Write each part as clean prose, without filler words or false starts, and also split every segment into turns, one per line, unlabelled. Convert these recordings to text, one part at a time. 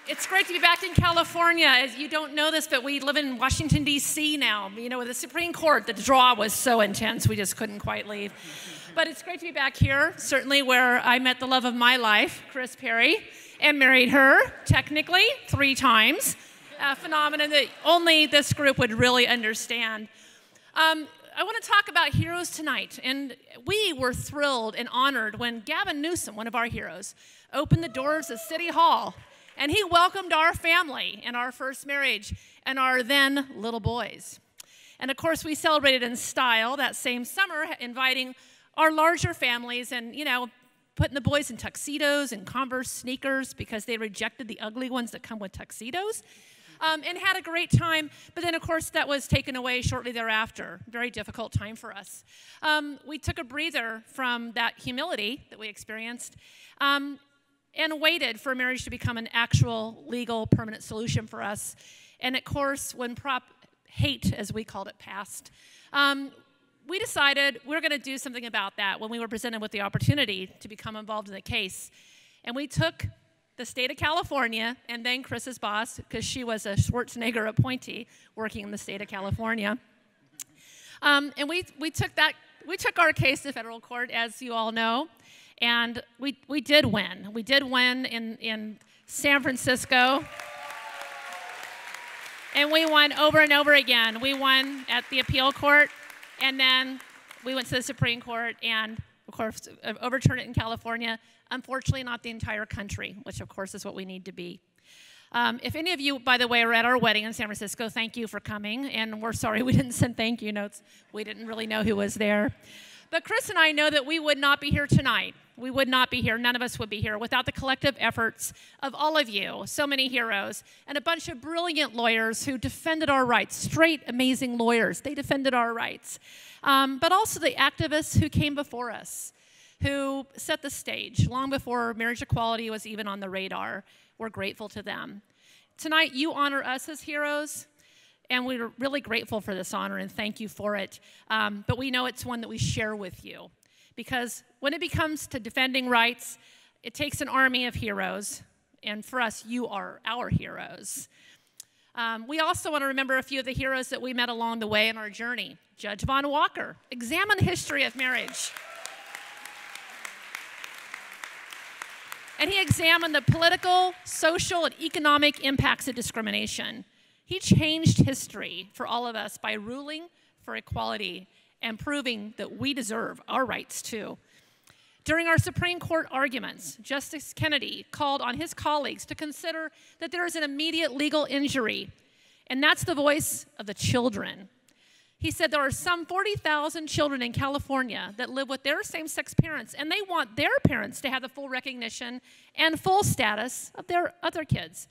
It's great to be back in California. As you don't know this, but we live in Washington, D.C. now. You know, with the Supreme Court, the draw was so intense, we just couldn't quite leave. But it's great to be back here, certainly where I met the love of my life, Kris Perry, and married her, technically, 3 times. A phenomenon that only this group would really understand. I want to talk about heroes tonight, and we were thrilled and honored when Gavin Newsom, one of our heroes, opened the doors of City Hall, and he welcomed our family and our first marriage and our then little boys. And of course, we celebrated in style that same summer, inviting our larger families and, you know, putting the boys in tuxedos and Converse sneakers because they rejected the ugly ones that come with tuxedos. And had a great time, but then of course that was taken away shortly thereafter. Very difficult time for us. We took a breather from that humility that we experienced and waited for marriage to become an actual legal permanent solution for us. And of course, when Prop Hate, as we called it, passed, we decided we're going to do something about that when we were presented with the opportunity to become involved in the case. And we took the state of California, and then Kris's boss, because she was a Schwarzenegger appointee working in the state of California. And we took our case to federal court, as you all know, and we did win. We did win in San Francisco, and we won over and over again. We won at the appeal court, and then we went to the Supreme Court, and of course, overturned it in California. Unfortunately, not the entire country, which of course is what we need to be. If any of you, by the way, are at our wedding in San Francisco, thank you for coming. And we're sorry we didn't send thank you notes. We didn't really know who was there. But Kris and I know that we would not be here tonight. We would not be here. None of us would be here without the collective efforts of all of you, so many heroes, and a bunch of brilliant lawyers who defended our rights, straight, amazing lawyers. They defended our rights. But also the activists who came before us, who set the stage long before marriage equality was even on the radar. We're grateful to them. Tonight, you honor us as heroes, and we're really grateful for this honor, and thank you for it. But we know it's one that we share with you, because when it comes to defending rights, it takes an army of heroes, and for us, you are our heroes. We also want to remember a few of the heroes that we met along the way in our journey. Judge Von Walker examined the history of marriage. And he examined the political, social, and economic impacts of discrimination. He changed history for all of us by ruling for equality and proving that we deserve our rights too. During our Supreme Court arguments, Justice Kennedy called on his colleagues to consider that there is an immediate legal injury, and that's the voice of the children. He said there are some 40,000 children in California that live with their same-sex parents, and they want their parents to have the full recognition and full status of their other kids.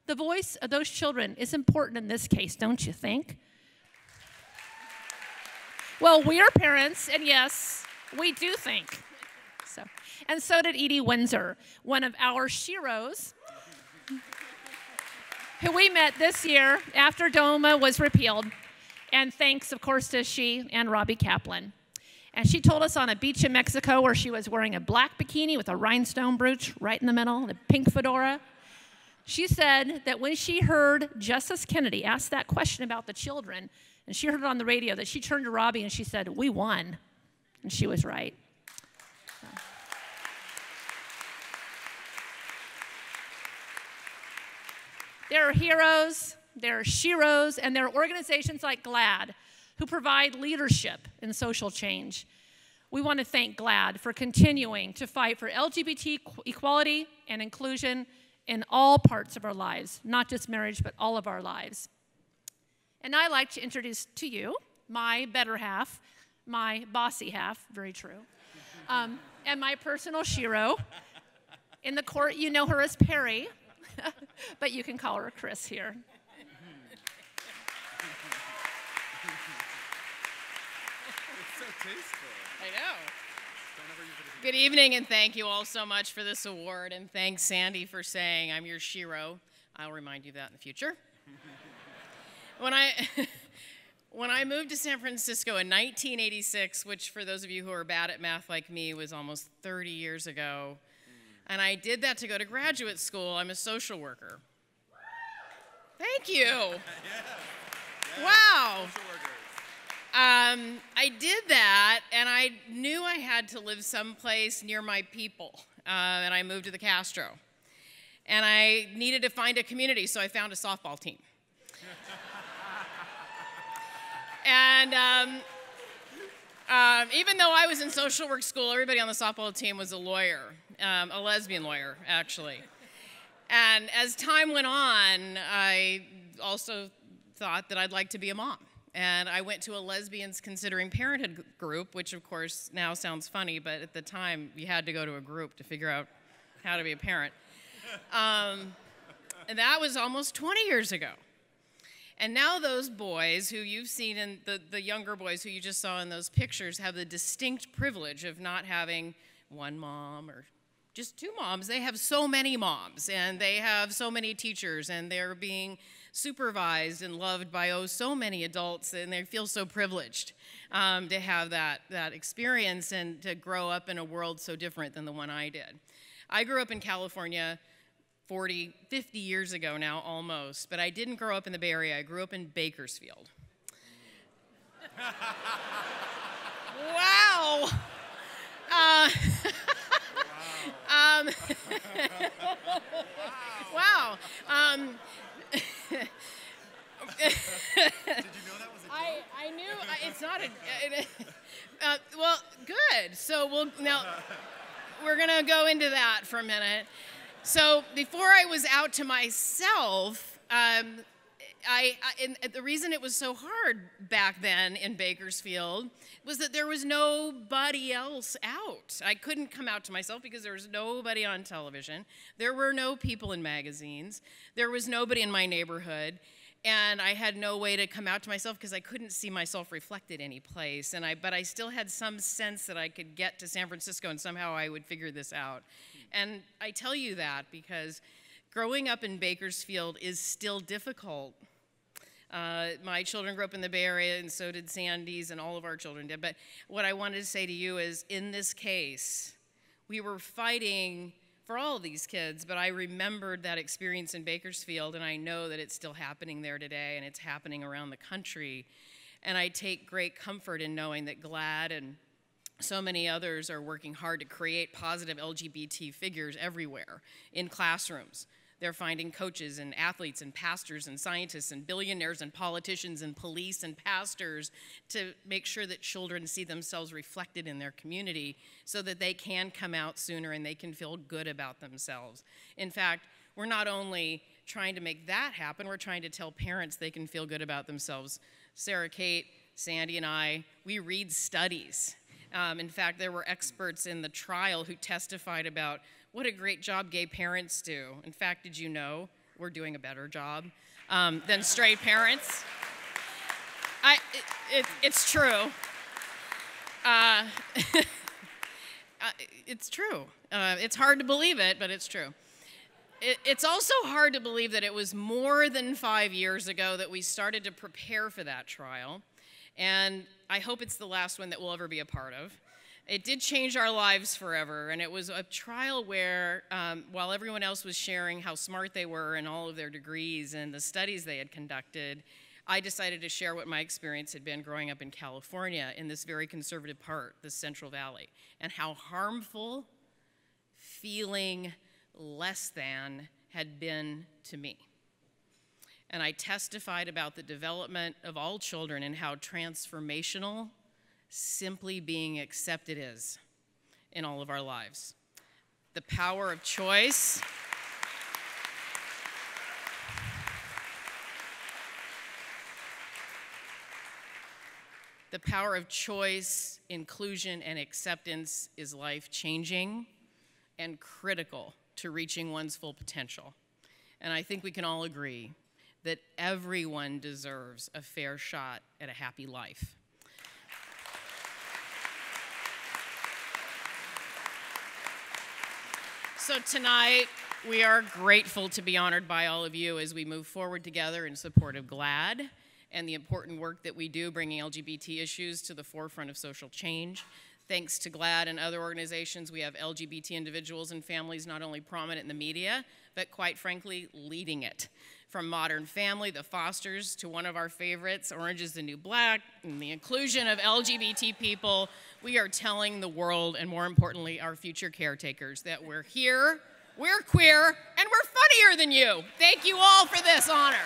The voice of those children is important in this case, don't you think? Well, we are parents, and yes, we do think. And so did Edie Windsor, one of our sheroes, who we met this year after DOMA was repealed. And thanks, of course, to she and Robbie Kaplan. And she told us on a beach in Mexico where she was wearing a black bikini with a rhinestone brooch right in the middle, and a pink fedora. She said that when she heard Justice Kennedy ask that question about the children, and she heard it on the radio, that she turned to Robbie and she said, "We won." And she was right. So. There are heroes, there are sheroes, and there are organizations like GLAAD who provide leadership in social change. We want to thank GLAAD for continuing to fight for LGBT equality and inclusion in all parts of our lives, not just marriage, but all of our lives. And I'd like to introduce to you my better half, my bossy half, very true, and my personal shero. In the court, you know her as Perry, but you can call her Kris here.
It's so tasteful.
I know. Good evening, and thank you all so much for this award, and thanks, Sandy, for saying I'm your shero. I'll remind you of that in the future. When I moved to San Francisco in 1986, which for those of you who are bad at math like me was almost 30 years ago, And I did that to go to graduate school. I'm a social worker. Thank you. Wow. I did that, and I knew I had to live someplace near my people, and I moved to the Castro. And I needed to find a community, so I found a softball team. And even though I was in social work school, everybody on the softball team was a lawyer, a lesbian lawyer, actually. And as time went on, I also thought that I'd like to be a mom. And I went to a lesbians considering parenthood group, which of course now sounds funny, but at the time you had to go to a group to figure out how to be a parent. And that was almost 20 years ago. And now those boys who you've seen, in the younger boys who you just saw in those pictures, have the distinct privilege of not having one mom or just two moms. They have so many moms, and they have so many teachers, and they're being supervised and loved by so many adults, and they feel so privileged to have that experience and to grow up in a world so different than the one I did. I grew up in California 40, 50 years ago now, almost, but I didn't grow up in the Bay Area. I grew up in Bakersfield. Wow. Wow.
Did you know that was a joke?
I knew it's not a. Well, good. So we're gonna go into that for a minute. So before I was out to myself, the reason it was so hard back then in Bakersfield was that there was nobody else out. I couldn't come out to myself because there was nobody on television. There were no people in magazines. There was nobody in my neighborhood. And I had no way to come out to myself because I couldn't see myself reflected any place. But I still had some sense that I could get to San Francisco and somehow I would figure this out. And I tell you that because growing up in Bakersfield is still difficult. My children grew up in the Bay Area, and so did Sandy's, and all of our children did. But what I wanted to say to you is, in this case, we were fighting for all of these kids, but I remembered that experience in Bakersfield, and I know that it's still happening there today, and it's happening around the country. And I take great comfort in knowing that GLAAD and so many others are working hard to create positive LGBT figures everywhere in classrooms. They're finding coaches and athletes and pastors and scientists and billionaires and politicians and police and pastors to make sure that children see themselves reflected in their community so that they can come out sooner and they can feel good about themselves. In fact, we're not only trying to make that happen, we're trying to tell parents they can feel good about themselves. Sarah Kate, Sandy, and I, we read studies. In fact, there were experts in the trial who testified about what a great job gay parents do. In fact, did you know we're doing a better job than straight parents? It's true. It's true. It's hard to believe it, but it's true. It's also hard to believe that it was more than 5 years ago that we started to prepare for that trial. And I hope it's the last one that we'll ever be a part of. It did change our lives forever, and it was a trial where, while everyone else was sharing how smart they were and all of their degrees and the studies they had conducted, I decided to share what my experience had been growing up in California in this very conservative part, the Central Valley, and how harmful feeling less than had been to me. And I testified about the development of all children and how transformational simply being accepted is in all of our lives. The power of choice. The power of choice, inclusion, and acceptance is life-changing and critical to reaching one's full potential. And I think we can all agree that everyone deserves a fair shot at a happy life. So tonight, we are grateful to be honored by all of you as we move forward together in support of GLAAD and the important work that we do bringing LGBT issues to the forefront of social change. Thanks to GLAAD and other organizations, we have LGBT individuals and families not only prominent in the media, but quite frankly, leading it. From Modern Family, The Fosters, to one of our favorites, Orange is the New Black, and the inclusion of LGBT people, we are telling the world, and more importantly, our future caretakers, that we're here, we're queer, and we're funnier than you. Thank you all for this honor.